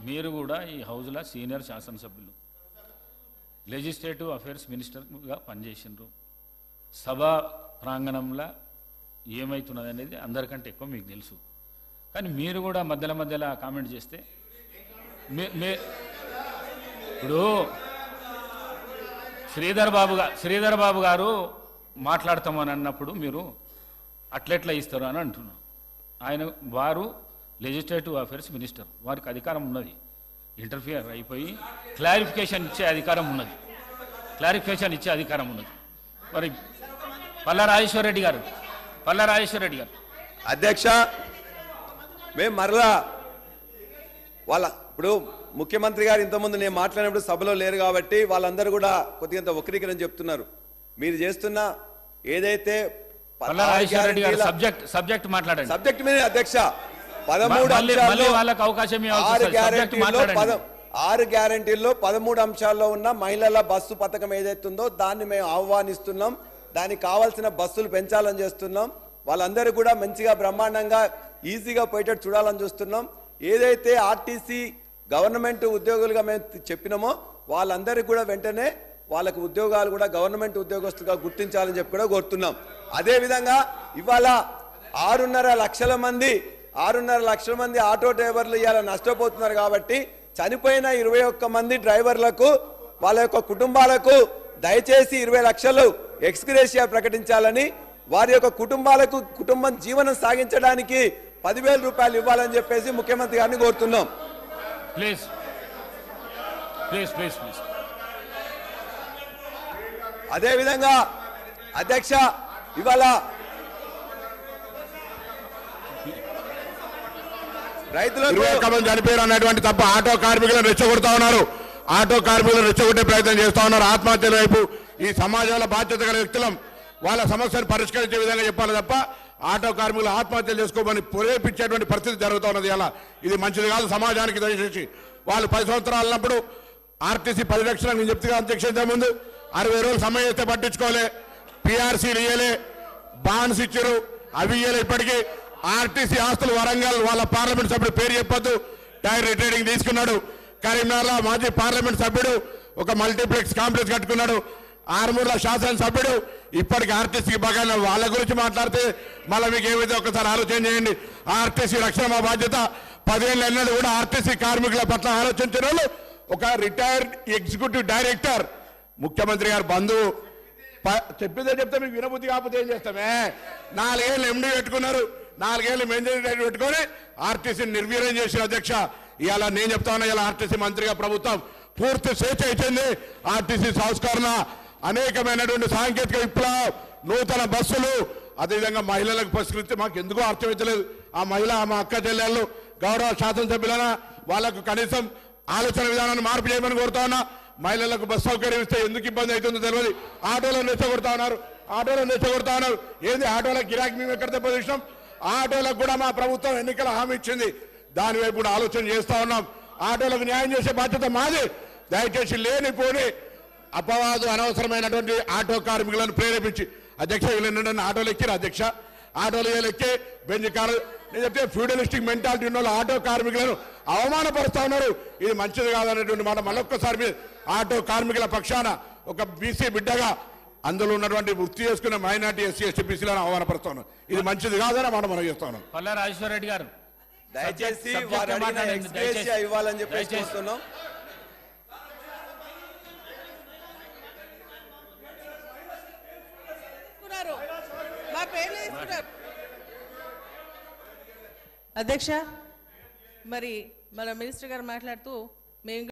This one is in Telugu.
మీరు కూడా ఈ హౌజ్లో సీనియర్ శాసనసభ్యులు, లెజిస్లేటివ్ అఫేర్స్ మినిస్టర్గా పనిచేసినారు. సభా ప్రాంగణంలో ఏమవుతున్నది అనేది అందరికంటే ఎక్కువ మీకు తెలుసు. కానీ మీరు కూడా మధ్యలో కామెంట్ చేస్తే ఇప్పుడు శ్రీధర్ బాబు గారు మాట్లాడతామని అన్నప్పుడు మీరు అట్లెట్లా ఇస్తారు అని అంటున్నారు. వారు లెజిస్లేటివ్ అఫేర్స్ మినిస్టర్, వారికి అధికారం ఉన్నది. ఇంటర్ఫియర్ అయిపోయి క్లారిఫికేషన్ ఇచ్చే అధికారం ఉన్నది. మరి పల్లా రాజేశ్వర రెడ్డి గారు అధ్యక్ష, మేము మరలా ఇప్పుడు ముఖ్యమంత్రి గారు ఇంతకుముందు నేను మాట్లాడినప్పుడు సభలో లేరు కాబట్టి వాళ్ళందరూ కూడా కొద్దిగా వక్రీకరణ చెప్తున్నారు. మీరు చేస్తున్న ఏదైతే సబ్జెక్ట్ మాట్లాడండి. సబ్జెక్ట్ మీద అధ్యక్ష 6 గ్యారంటీల్లో 13 అంశాల్లో ఉన్న మహిళల బస్సు పథకం ఏదైతుందో దాన్ని మేము ఆహ్వానిస్తున్నాం. దానికి కావాల్సిన బస్సులు పెంచాలని చేస్తున్నాం. వాళ్ళందరూ కూడా మంచిగా బ్రహ్మాండంగా ఈజీగా పోయేటట్టు చూడాలని చూస్తున్నాం. ఏదైతే ఆర్టీసీ గవర్నమెంట్ ఉద్యోగులుగా మేము చెప్పినామో వాళ్ళందరికీ కూడా వెంటనే వాళ్ళకు ఉద్యోగాలు కూడా గవర్నమెంట్ ఉద్యోగస్తులుగా గుర్తించాలని చెప్పి కూడా కోరుతున్నాం. అదేవిధంగా ఇవాళ 6.5 లక్షల మంది ఆటో డ్రైవర్లు ఇవాళ నష్టపోతున్నారు. కాబట్టి చనిపోయిన 21 మంది డ్రైవర్లకు వాళ్ళ యొక్క కుటుంబాలకు దయచేసి 20 లక్షలు ఎక్స్గ్రేషియా ప్రకటించాలని, వారి యొక్క కుటుంబం జీవనం సాగించడానికి 10,000 రూపాయలు ఇవ్వాలని చెప్పేసి ముఖ్యమంత్రి గారిని కోరుతున్నాం. ప్లీజ్. అదేవిధంగా అధ్యక్ష, ఇవాళ రైతులకు చనిపోయారు అన్నటువంటి తప్ప ఆటో కార్మికులను రెచ్చగొడతా ఉన్నారు. ఆటో కార్మికులను రెచ్చగొట్టే ప్రయత్నం చేస్తా ఉన్నారు. ఆత్మహత్యల వైపు ఈ సమాజంలో బాధ్యత గల వ్యక్తులం వాళ్ళ సమస్యను పరిష్కరించే విధంగా చెప్పాలి తప్ప ఆటో కార్మికులు ఆత్మహత్యలు చేసుకోమని ప్రేరేపించేటువంటి పరిస్థితి జరుగుతూ ఉన్నది. అలా ఇది మంచిది కాదు సమాజానికి. దయచేసి వాళ్ళు 10 సంవత్సరాలు అన్నప్పుడు ఆర్టీసీ 10 లక్షలు నేను చెప్తే అధ్యక్ష ముందు 60 రోజులు సమయం ఇస్తే పట్టించుకోలే, పిఆర్సీలు ఇయ్యలే, బాండ్స్ ఇచ్చారు, అవి ఇయ్యలే. ఇప్పటికీ ఆర్టీసీ ఆస్తులు వరంగల్ వాళ్ళ పార్లమెంట్ సభ్యుడు పేరు చెప్పొద్దు టైర్ రిటైరింగ్ తీసుకున్నాడు. కరీంనగర్లో మాజీ పార్లమెంట్ సభ్యుడు ఒక మల్టీప్లెక్స్ కాంప్లెక్స్ కట్టుకున్నాడు. ఆరుమూరులో శాసనసభ్యుడు ఇప్పటికి ఆర్టీసీకి బాగా వాళ్ళ గురించి మాట్లాడితే మళ్ళీ మీకు ఏమైతే ఒకసారి ఆలోచన చేయండి. ఆర్టీసీ రక్షణ మా బాధ్యత. 10 ఏళ్ళు అన్నది కూడా ఆర్టీసీ కార్మికుల పట్ల ఆలోచించిన వాళ్ళు ఒక రిటైర్డ్ ఎగ్జిక్యూటివ్ డైరెక్టర్ ముఖ్యమంత్రి గారు బంధువు చెప్పిందే చెప్తే మీకు వినబుద్ధి కాకపోతే ఏం చేస్తామే. 4 ఏళ్ళు ఎండీ పెట్టుకున్నారు, 4 ఏళ్ళు మెయింటైన్ పెట్టుకొని ఆర్టీసీని నిర్వీర్యం చేసిన అధ్యక్ష. ఇవాళ నేను చెప్తా ఉన్నా, ఇలా ఆర్టీసీ మంత్రిగా ప్రభుత్వం పూర్తి స్వేచ్ఛ ఇచ్చింది. ఆర్టీసీ సంస్కరణ, అనేకమైనటువంటి సాంకేతిక విప్లవం, నూతన బస్సులు, అదేవిధంగా మహిళలకు పరిష్కరిస్తే మాకు ఎందుకో అర్థమవుతలేదు. ఆ మహిళ మా అక్క చెల్లెళ్ళు గౌరవ శాసనసభ్యులైన వాళ్ళకు కనీసం ఆలోచన విధానాన్ని మార్పు చేయమని కోరుతా ఉన్నా. మహిళలకు బస్సు సౌకర్యం ఇస్తే ఎందుకు ఇబ్బంది అవుతుందో తెలియదు. ఆటోలో నెచ్చగొడతా ఉన్నారు. ఏంది ఆటోల గిరాకీ మేము ఎక్కడ దెబ్బతీసినాం? ఆటోలకు కూడా మా ప్రభుత్వం ఎన్నికల హామీ ఇచ్చింది. దాని వైపు కూడా ఆలోచన చేస్తా ఉన్నాం. ఆటోలకు న్యాయం చేసే బాధ్యత మాది. దయచేసి లేనిపోని అపవాదు అనవసరమైనటువంటి ఆటో కార్మికులను ప్రేరేపించి అధ్యక్ష వీళ్ళని ఆటోలు ఎక్కిరు అధ్యక్ష. ఆటోలు ఎక్కి బెంచ్ కారు నేను చెప్తే ఫ్యూడలిస్టిక్ మెంటాలిటీ ఉన్న వాళ్ళు ఆటో కార్మికులను అవమానపరుస్తా ఉన్నారు. ఇది మంచిది కాదనేటువంటి మాట మళ్ళొక్కసారి ఆటో కార్మికుల పక్షాన ఒక బీసీ బిడ్డగా అందులో ఉన్నటువంటి వృత్తి చేసుకున్న మైనార్టీ ఎస్సీ ఎస్టీ బీసీలను అవమానపరుస్తా ఉన్నాం. ఇది మంచిది కాదని మాట మనం చేస్తా ఉన్నాం. పల్లా రాజేశ్వర రెడ్డి గారు దయచేసి ఇవ్వాలని చెప్పేసి చూస్తున్నాం. అధ్యక్ష, మరి మన మినిస్టర్ గారు మాట్లాడుతూ మేము